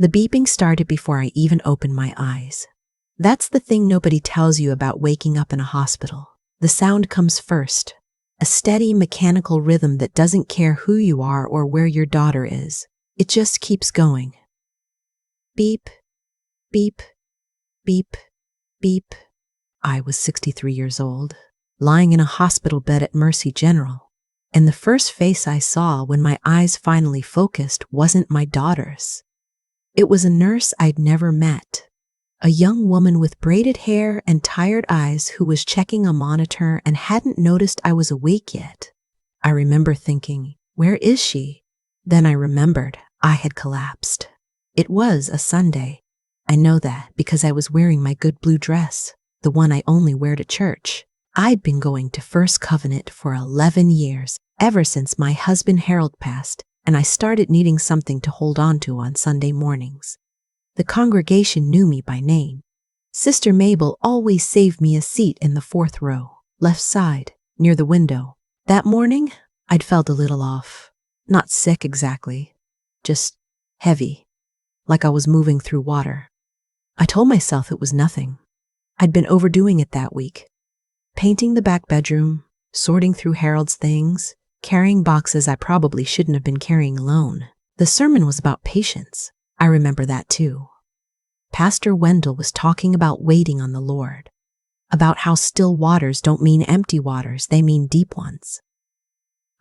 The beeping started before I even opened my eyes. That's the thing nobody tells you about waking up in a hospital. The sound comes first, a steady mechanical rhythm that doesn't care who you are or where your daughter is. It just keeps going. Beep, beep, beep, beep. I was 63 years old, lying in a hospital bed at Mercy General, and the first face I saw when my eyes finally focused wasn't my daughter's. It was a nurse I'd never met, a young woman with braided hair and tired eyes who was checking a monitor and hadn't noticed I was awake yet. I remember thinking, where is she? Then I remembered I had collapsed. It was a Sunday. I know that because I was wearing my good blue dress, the one I only wear to church. I'd been going to First Covenant for 11 years, ever since my husband Harold passed, and I started needing something to hold on to on Sunday mornings. The congregation knew me by name. Sister Mabel always saved me a seat in the 4th row, left side, near the window. That morning, I'd felt a little off. Not sick exactly, just heavy, like I was moving through water. I told myself it was nothing. I'd been overdoing it that week. Painting the back bedroom, sorting through Harold's things, carrying boxes I probably shouldn't have been carrying alone. The sermon was about patience. I remember that too. Pastor Wendell was talking about waiting on the Lord, about how still waters don't mean empty waters, they mean deep ones.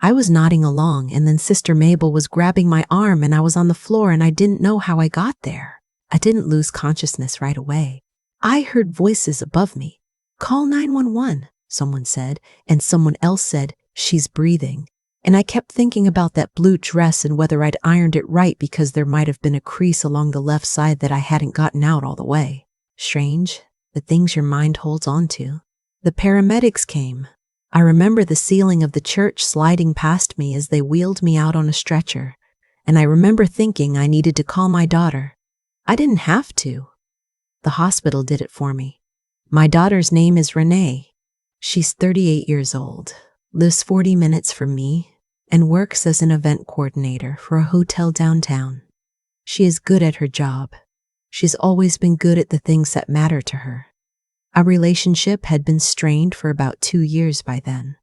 I was nodding along, and then Sister Mabel was grabbing my arm and I was on the floor and I didn't know how I got there. I didn't lose consciousness right away. I heard voices above me. Call 911, someone said, and someone else said, she's breathing. And I kept thinking about that blue dress and whether I'd ironed it right because there might have been a crease along the left side that I hadn't gotten out all the way. Strange, the things your mind holds on to. The paramedics came. I remember the ceiling of the church sliding past me as they wheeled me out on a stretcher, and I remember thinking I needed to call my daughter. I didn't have to. The hospital did it for me. My daughter's name is Renee. She's 38 years old, lives 40 minutes from me, and works as an event coordinator for a hotel downtown. She is good at her job. She's always been good at the things that matter to her. Our relationship had been strained for about 2 years by then.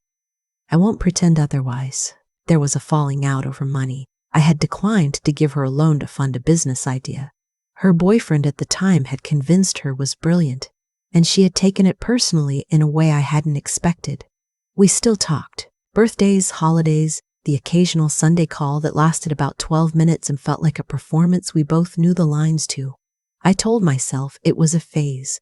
I won't pretend otherwise. There was a falling out over money. I had declined to give her a loan to fund a business idea. Her boyfriend at the time had convinced her was brilliant, and she had taken it personally in a way I hadn't expected. We still talked. Birthdays, holidays, the occasional Sunday call that lasted about 12 minutes and felt like a performance we both knew the lines to. I told myself it was a phase,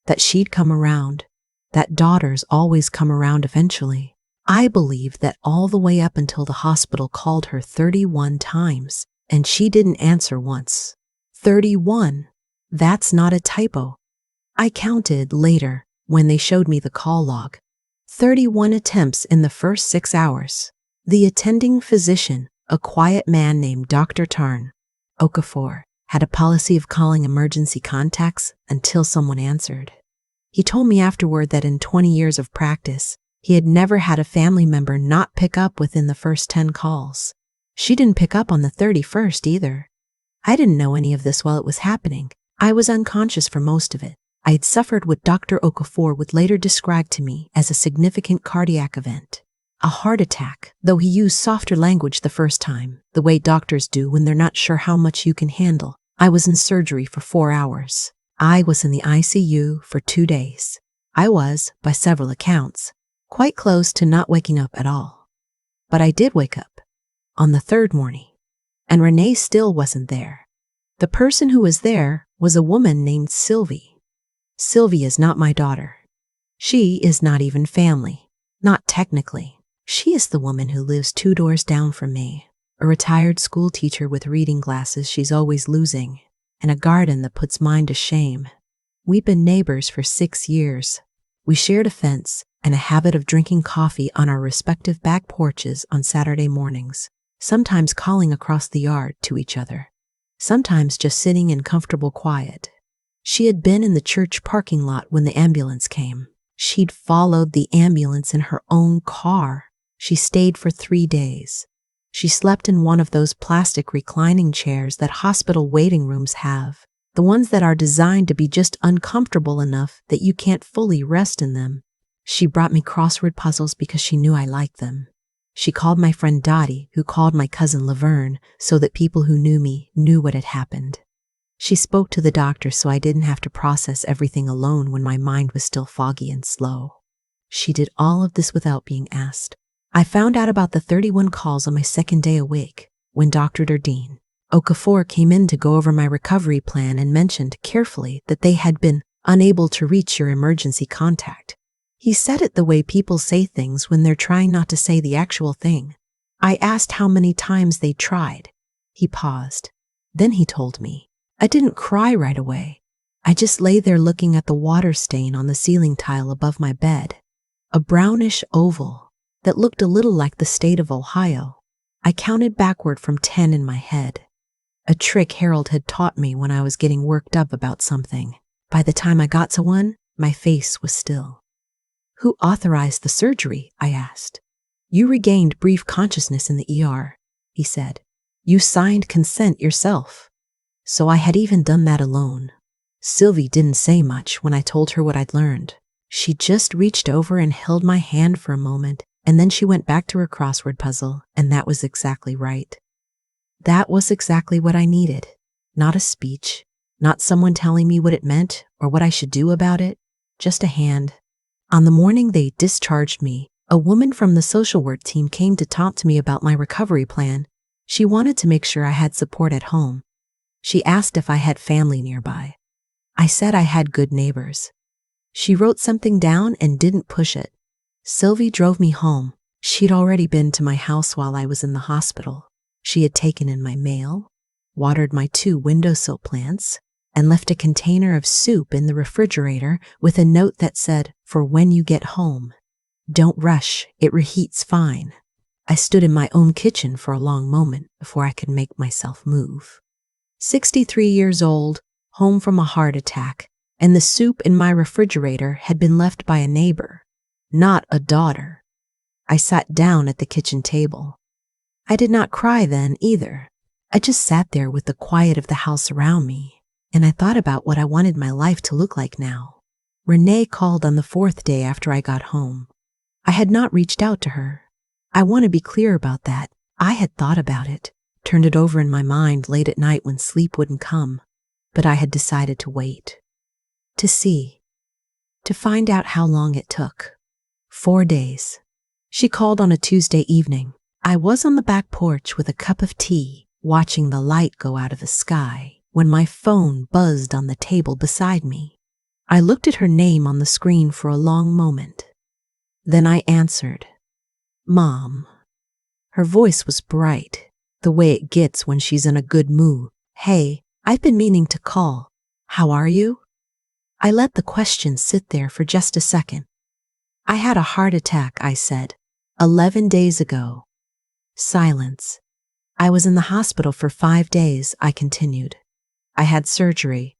that she'd come around, that daughters always come around eventually. I believed that all the way up until the hospital called her 31 times, and she didn't answer once. 31. That's not a typo. I counted later when they showed me the call log. 31 attempts in the first 6 hours. The attending physician, a quiet man named Dr. Tarn, Okafor, had a policy of calling emergency contacts until someone answered. He told me afterward that in 20 years of practice, he had never had a family member not pick up within the first 10 calls. She didn't pick up on the 31st either. I didn't know any of this while it was happening. I was unconscious for most of it. I had suffered what Dr. Okafor would later describe to me as a significant cardiac event. A heart attack, though he used softer language the first time, the way doctors do when they're not sure how much you can handle. I was in surgery for 4 hours. I was in the ICU for 2 days. I was, by several accounts, quite close to not waking up at all. But I did wake up on the 3rd morning, and Renee still wasn't there. The person who was there was a woman named Sylvie. Sylvie is not my daughter. She is not even family, not technically. She is the woman who lives 2 doors down from me, a retired school teacher with reading glasses she's always losing, and a garden that puts mine to shame. We've been neighbors for 6 years. We shared a fence and a habit of drinking coffee on our respective back porches on Saturday mornings, sometimes calling across the yard to each other, sometimes just sitting in comfortable quiet. She had been in the church parking lot when the ambulance came. She'd followed the ambulance in her own car. She stayed for 3 days. She slept in one of those plastic reclining chairs that hospital waiting rooms have, the ones that are designed to be just uncomfortable enough that you can't fully rest in them. She brought me crossword puzzles because she knew I liked them. She called my friend Dottie, who called my cousin Laverne, so that people who knew me knew what had happened. She spoke to the doctor so I didn't have to process everything alone when my mind was still foggy and slow. She did all of this without being asked. I found out about the 31 calls on my second day awake when Dr. Irene Okafor came in to go over my recovery plan and mentioned carefully that they had been unable to reach your emergency contact. He said it the way people say things when they're trying not to say the actual thing. I asked how many times they tried. He paused. Then he told me. I didn't cry right away. I just lay there looking at the water stain on the ceiling tile above my bed, a brownish oval that looked a little like the state of Ohio. I counted backward from 10 in my head, a trick Harold had taught me when I was getting worked up about something. By the time I got to 1, my face was still. Who authorized the surgery? I asked. You regained brief consciousness in the ER, he said. You signed consent yourself. So I had even done that alone. Sylvie didn't say much when I told her what I'd learned. She just reached over and held my hand for a moment, and then she went back to her crossword puzzle, and that was exactly right. That was exactly what I needed. Not a speech, not someone telling me what it meant or what I should do about it, just a hand. On the morning they discharged me, a woman from the social work team came to talk to me about my recovery plan. She wanted to make sure I had support at home. She asked if I had family nearby. I said I had good neighbors. She wrote something down and didn't push it. Sylvie drove me home. She'd already been to my house while I was in the hospital. She had taken in my mail, watered my 2 windowsill plants, and left a container of soup in the refrigerator with a note that said, "For when you get home. Don't rush, it reheats fine." I stood in my own kitchen for a long moment before I could make myself move. 63 years old, home from a heart attack, and the soup in my refrigerator had been left by a neighbor, not a daughter. I sat down at the kitchen table. I did not cry then either. I just sat there with the quiet of the house around me, and I thought about what I wanted my life to look like now. Renee called on the 4th day after I got home. I had not reached out to her. I want to be clear about that. I had thought about it, turned it over in my mind late at night when sleep wouldn't come, but I had decided to wait. To see. To find out how long it took. 4 days. She called on a Tuesday evening. I was on the back porch with a cup of tea, watching the light go out of the sky, when my phone buzzed on the table beside me. I looked at her name on the screen for a long moment. Then I answered. Mom. Her voice was bright, the way it gets when she's in a good mood. Hey, I've been meaning to call. How are you? I let the question sit there for just a second. I had a heart attack, I said, 11 days ago. Silence. I was in the hospital for 5 days, I continued. I had surgery.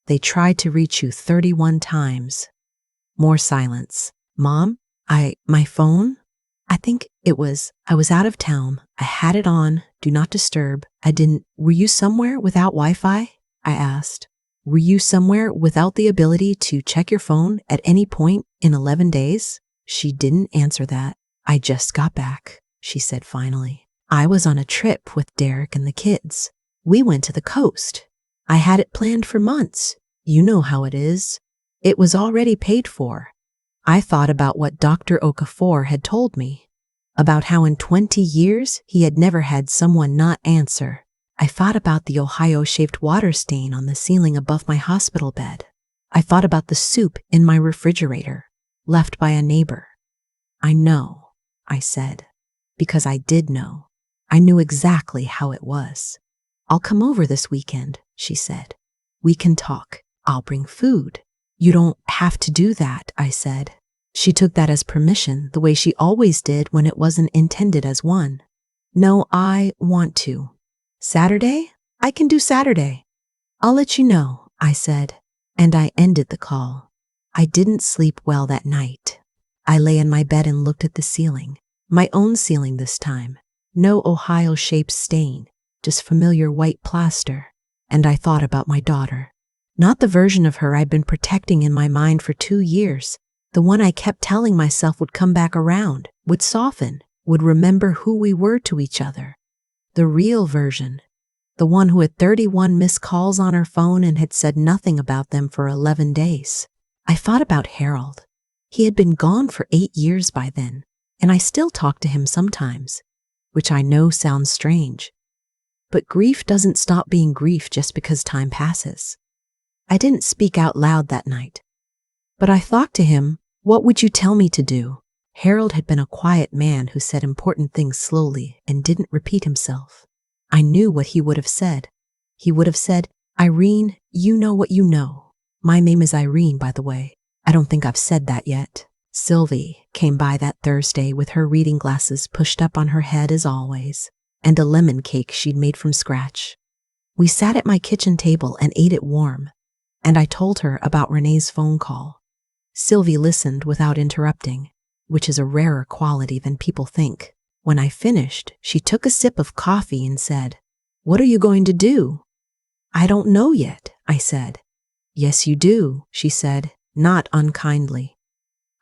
They tried to reach you 31 times. More silence. Mom, my phone? I think I was out of town. I had it on, do not disturb. Were you somewhere without Wi-Fi? I asked. Were you somewhere without the ability to check your phone at any point in 11 days? She didn't answer that. I just got back, she said finally. I was on a trip with Derek and the kids. We went to the coast. I had it planned for months. You know how it is. It was already paid for. I thought about what Dr. Okafor had told me, about how in 20 years he had never had someone not answer. I thought about the Ohio-shaped water stain on the ceiling above my hospital bed. I thought about the soup in my refrigerator, left by a neighbor. I know, I said, because I did know. I knew exactly how it was. I'll come over this weekend, she said. We can talk. I'll bring food. You don't have to do that, I said. She took that as permission, the way she always did when it wasn't intended as one. No, I want to. Saturday? I can do Saturday. I'll let you know, I said, and I ended the call. I didn't sleep well that night. I lay in my bed and looked at the ceiling, my own ceiling this time. No Ohio-shaped stain, just familiar white plaster. And I thought about my daughter. Not the version of her I'd been protecting in my mind for 2 years, the one I kept telling myself would come back around, would soften, would remember who we were to each other. The real version. The one who had 31 missed calls on her phone and had said nothing about them for 11 days. I thought about Harold. He had been gone for 8 years by then, and I still talk to him sometimes, which I know sounds strange. But grief doesn't stop being grief just because time passes. I didn't speak out loud that night, but I thought to him, what would you tell me to do? Harold had been a quiet man who said important things slowly and didn't repeat himself. I knew what he would have said. He would have said, Irene, you know what you know. My name is Irene, by the way. I don't think I've said that yet. Sylvie came by that Thursday with her reading glasses pushed up on her head as always, and a lemon cake she'd made from scratch. We sat at my kitchen table and ate it warm, and I told her about Renee's phone call. Sylvie listened without interrupting, which is a rarer quality than people think. When I finished, she took a sip of coffee and said, What are you going to do? I don't know yet, I said. Yes, you do, she said, not unkindly.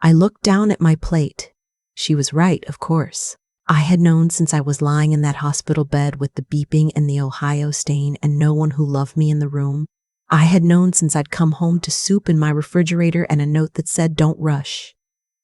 I looked down at my plate. She was right, of course. I had known since I was lying in that hospital bed with the beeping and the Ohio stain and no one who loved me in the room. I had known since I'd come home to soup in my refrigerator and a note that said, Don't rush.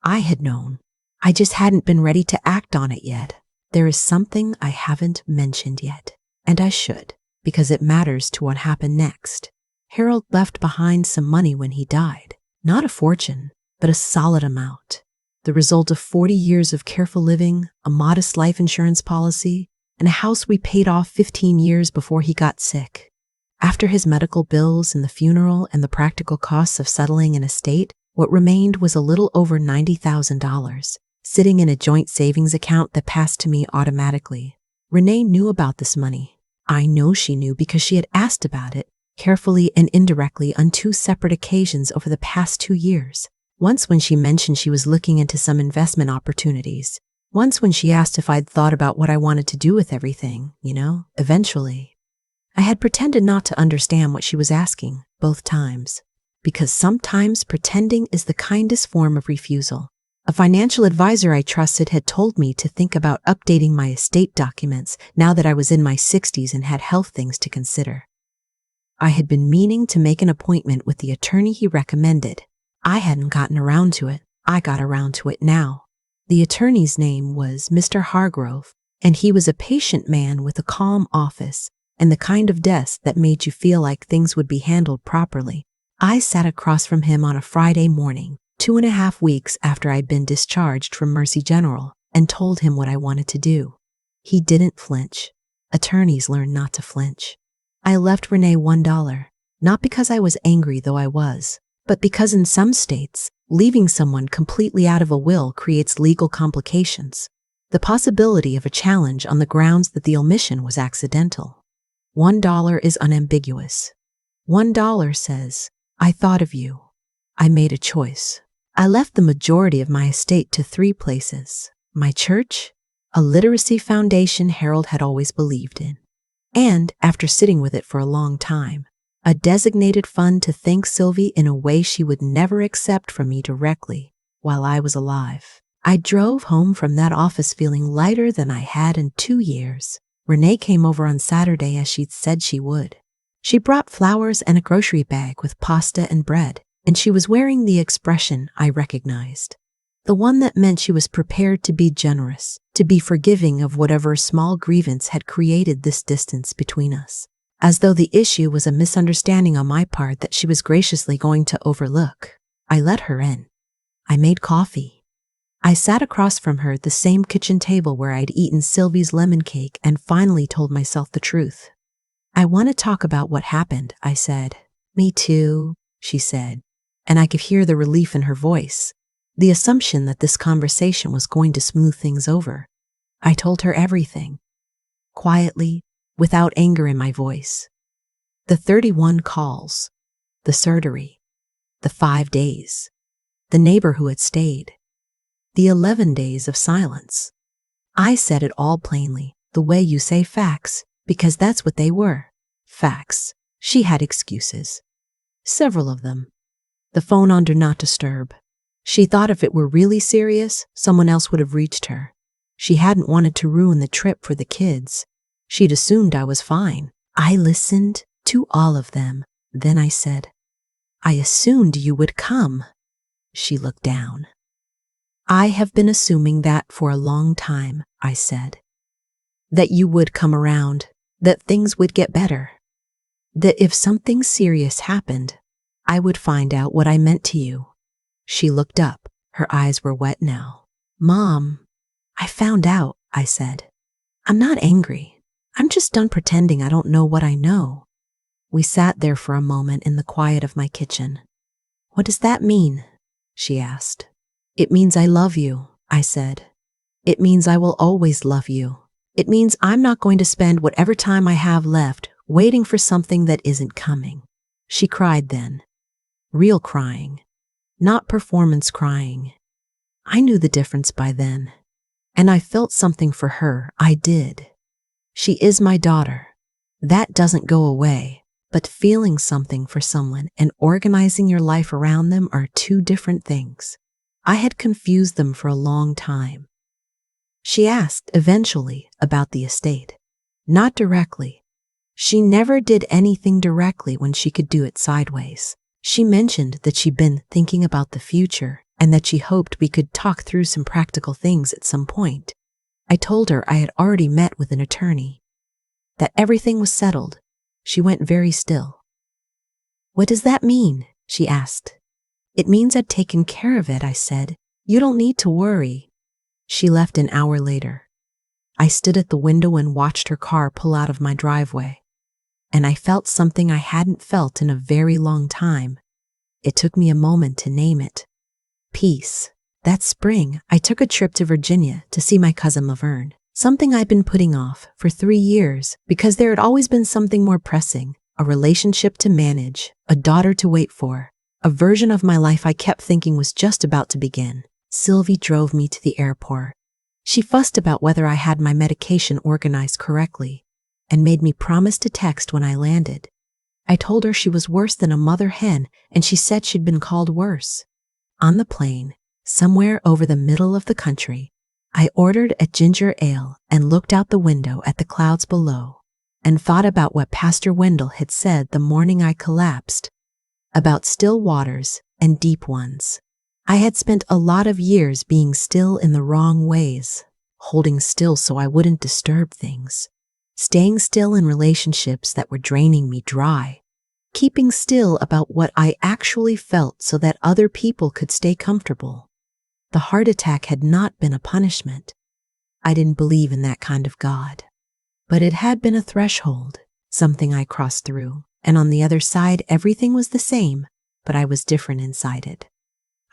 I had known. I just hadn't been ready to act on it yet. There is something I haven't mentioned yet, and I should, because it matters to what happened next. Harold left behind some money when he died. Not a fortune, but a solid amount. The result of 40 years of careful living, a modest life insurance policy, and a house we paid off 15 years before he got sick. After his medical bills and the funeral and the practical costs of settling an estate, what remained was a little over $90,000. Sitting in a joint savings account that passed to me automatically. Renee knew about this money. I know she knew because she had asked about it, carefully and indirectly on 2 separate occasions over the past 2 years. Once when she mentioned she was looking into some investment opportunities. Once when she asked if I'd thought about what I wanted to do with everything, eventually. I had pretended not to understand what she was asking, both times. Because sometimes pretending is the kindest form of refusal. A financial advisor I trusted had told me to think about updating my estate documents now that I was in my 60s and had health things to consider. I had been meaning to make an appointment with the attorney he recommended. I hadn't gotten around to it. I got around to it now. The attorney's name was Mr. Hargrove, and he was a patient man with a calm office and the kind of desk that made you feel like things would be handled properly. I sat across from him on a Friday morning, 2.5 weeks after I'd been discharged from Mercy General, and told him what I wanted to do. He didn't flinch. Attorneys learn not to flinch. I left Renee $1, not because I was angry, though I was, but because in some states, leaving someone completely out of a will creates legal complications. The possibility of a challenge on the grounds that the omission was accidental. $1 is unambiguous. $1 says, I thought of you. I made a choice. I left the majority of my estate to 3 places. My church, a literacy foundation Harold had always believed in, and, after sitting with it for a long time, a designated fund to thank Sylvie in a way she would never accept from me directly while I was alive. I drove home from that office feeling lighter than I had in 2 years. Renee came over on Saturday as she'd said she would. She brought flowers and a grocery bag with pasta and bread, and she was wearing the expression I recognized. The one that meant she was prepared to be generous, to be forgiving of whatever small grievance had created this distance between us. As though the issue was a misunderstanding on my part that she was graciously going to overlook. I let her in. I made coffee. I sat across from her at the same kitchen table where I'd eaten Sylvie's lemon cake and finally told myself the truth. I want to talk about what happened, I said. Me too, she said, and I could hear the relief in her voice, the assumption that this conversation was going to smooth things over. I told her everything, quietly, without anger in my voice. The 31 calls, the surgery, the 5 days, the neighbor who had stayed, the 11 days of silence. I said it all plainly. The way you say facts, because that's what they were. Facts. She had excuses. Several of them. The phone on Do Not Disturb. She thought if it were really serious, someone else would have reached her. She hadn't wanted to ruin the trip for the kids. She'd assumed I was fine. I listened to all of them. Then I said, I assumed you would come. She looked down. I have been assuming that for a long time, I said. That you would come around, that things would get better. That if something serious happened, I would find out what I meant to you. She looked up. Her eyes were wet now. Mom, I found out, I said. I'm not angry. I'm just done pretending I don't know what I know. We sat there for a moment in the quiet of my kitchen. What does that mean? She asked. It means I love you, I said. It means I will always love you. It means I'm not going to spend whatever time I have left waiting for something that isn't coming. She cried then. Real crying. Not performance crying. I knew the difference by then. And I felt something for her, I did. She is my daughter. That doesn't go away. But feeling something for someone and organizing your life around them are two different things. I had confused them for a long time. She asked eventually about the estate. Not directly. She never did anything directly when she could do it sideways. She mentioned that she'd been thinking about the future and that she hoped we could talk through some practical things at some point. I told her I had already met with an attorney. That everything was settled. She went very still. What does that mean? She asked. It means I'd taken care of it, I said. You don't need to worry. She left an hour later. I stood at the window and watched her car pull out of my driveway. And I felt something I hadn't felt in a very long time. It took me a moment to name it. Peace. That spring, I took a trip to Virginia to see my cousin Laverne. Something I'd been putting off for 3 years because there had always been something more pressing, a relationship to manage, a daughter to wait for, a version of my life I kept thinking was just about to begin. Sylvie drove me to the airport. She fussed about whether I had my medication organized correctly and made me promise to text when I landed. I told her she was worse than a mother hen, and she said she'd been called worse. On the plane, somewhere over the middle of the country, I ordered a ginger ale and looked out the window at the clouds below and thought about what Pastor Wendell had said the morning I collapsed, about still waters and deep ones. I had spent a lot of years being still in the wrong ways, holding still so I wouldn't disturb things, staying still in relationships that were draining me dry, keeping still about what I actually felt so that other people could stay comfortable. The heart attack had not been a punishment. I didn't believe in that kind of God. But it had been a threshold, something I crossed through, and on the other side everything was the same, but I was different inside it.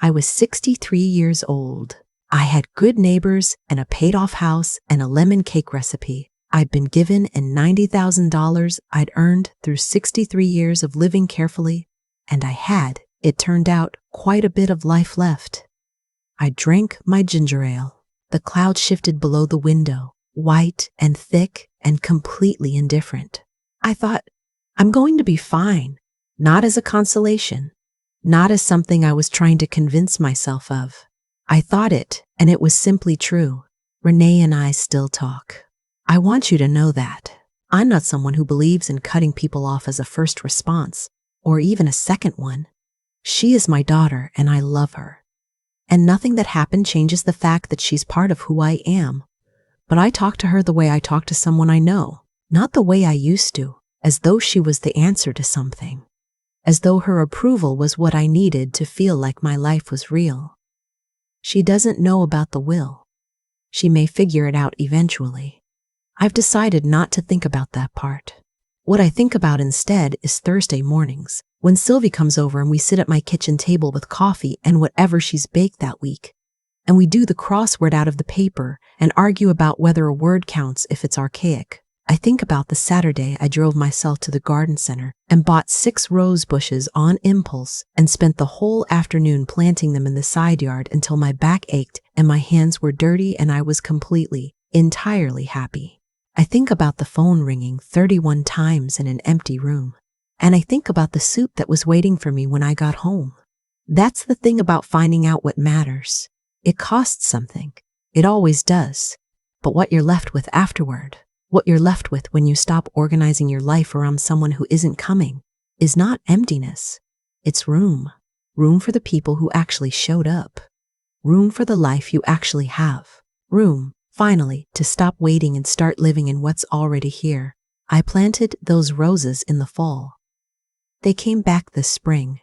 I was 63 years old. I had good neighbors and a paid-off house and a lemon cake recipe I'd been given and $90,000 I'd earned through 63 years of living carefully, and I had, it turned out, quite a bit of life left. I drank my ginger ale. The cloud shifted below the window, white and thick and completely indifferent. I thought, I'm going to be fine, not as a consolation, not as something I was trying to convince myself of. I thought it, and it was simply true. Renee and I still talk. I want you to know that. I'm not someone who believes in cutting people off as a first response, or even a second one. She is my daughter, and I love her. And nothing that happened changes the fact that she's part of who I am. But I talk to her the way I talk to someone I know, not the way I used to, as though she was the answer to something, as though her approval was what I needed to feel like my life was real. She doesn't know about the will. She may figure it out eventually. I've decided not to think about that part. What I think about instead is Thursday mornings, when Sylvie comes over and we sit at my kitchen table with coffee and whatever she's baked that week, and we do the crossword out of the paper and argue about whether a word counts if it's archaic. I think about the Saturday I drove myself to the garden center and bought 6 rose bushes on impulse and spent the whole afternoon planting them in the side yard until my back ached and my hands were dirty and I was completely, entirely happy. I think about the phone ringing 31 times in an empty room. And I think about the soup that was waiting for me when I got home. That's the thing about finding out what matters. It costs something. It always does. But what you're left with afterward, what you're left with when you stop organizing your life around someone who isn't coming, is not emptiness. It's room. Room for the people who actually showed up. Room for the life you actually have. Room, finally, to stop waiting and start living in what's already here. I planted those roses in the fall. They came back this spring.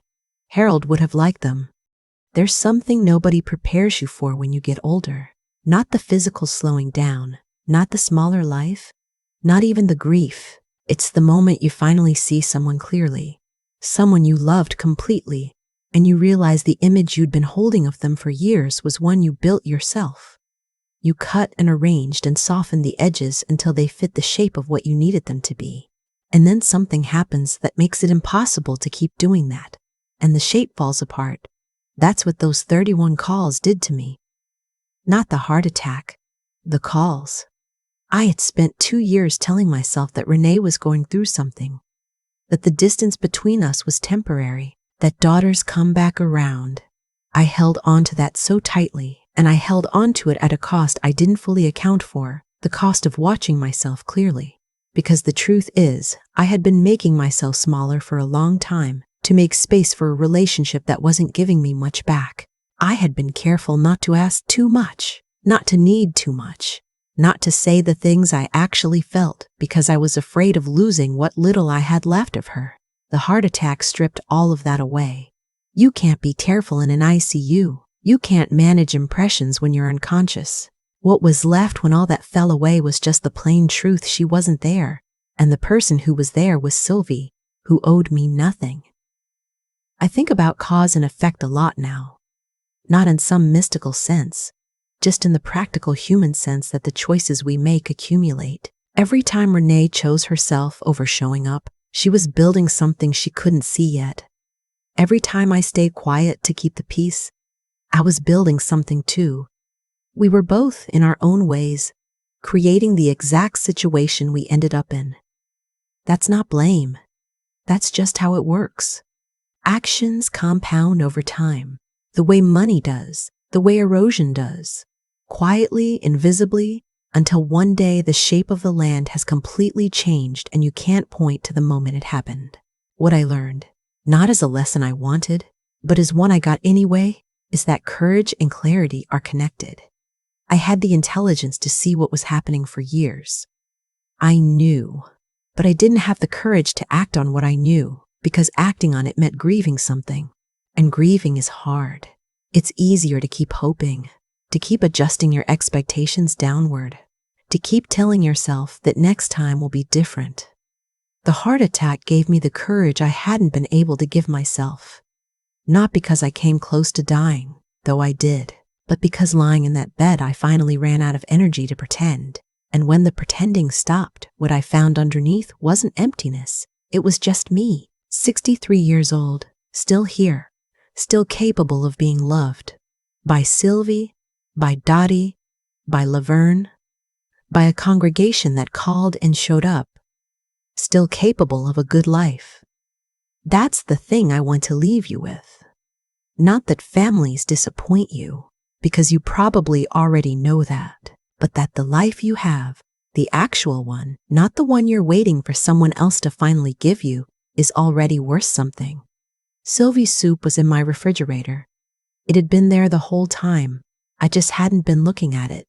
Harold would have liked them. There's something nobody prepares you for when you get older. Not the physical slowing down, not the smaller life, not even the grief. It's the moment you finally see someone clearly, someone you loved completely, and you realize the image you'd been holding of them for years was one you built yourself. You cut and arranged and softened the edges until they fit the shape of what you needed them to be. And then something happens that makes it impossible to keep doing that, and the shape falls apart. That's what those 31 calls did to me. Not the heart attack, the calls. I had spent 2 years telling myself that Renee was going through something, that the distance between us was temporary, that daughters come back around. I held on to that so tightly, and I held on to it at a cost I didn't fully account for, the cost of watching myself clearly. Because the truth is, I had been making myself smaller for a long time to make space for a relationship that wasn't giving me much back. I had been careful not to ask too much, not to need too much, not to say the things I actually felt because I was afraid of losing what little I had left of her. The heart attack stripped all of that away. You can't be careful in an ICU. You can't manage impressions when you're unconscious. What was left when all that fell away was just the plain truth: she wasn't there, and the person who was there was Sylvie, who owed me nothing. I think about cause and effect a lot now. Not in some mystical sense, just in the practical human sense that the choices we make accumulate. Every time Renee chose herself over showing up, she was building something she couldn't see yet. Every time I stayed quiet to keep the peace, I was building something too. We were both, in our own ways, creating the exact situation we ended up in. That's not blame. That's just how it works. Actions compound over time, the way money does, the way erosion does, quietly, invisibly, until one day the shape of the land has completely changed and you can't point to the moment it happened. What I learned, not as a lesson I wanted, but as one I got anyway, is that courage and clarity are connected. I had the intelligence to see what was happening for years. I knew, but I didn't have the courage to act on what I knew, because acting on it meant grieving something. And grieving is hard. It's easier to keep hoping, to keep adjusting your expectations downward, to keep telling yourself that next time will be different. The heart attack gave me the courage I hadn't been able to give myself. Not because I came close to dying, though I did, but because lying in that bed I finally ran out of energy to pretend. And when the pretending stopped, what I found underneath wasn't emptiness. It was just me, 63 years old, still here, still capable of being loved. By Sylvie, by Dottie, by Laverne, by a congregation that called and showed up. Still capable of a good life. That's the thing I want to leave you with. Not that families disappoint you, because you probably already know that, but that the life you have, the actual one, not the one you're waiting for someone else to finally give you, is already worth something. Sylvie's soup was in my refrigerator. It had been there the whole time. I just hadn't been looking at it.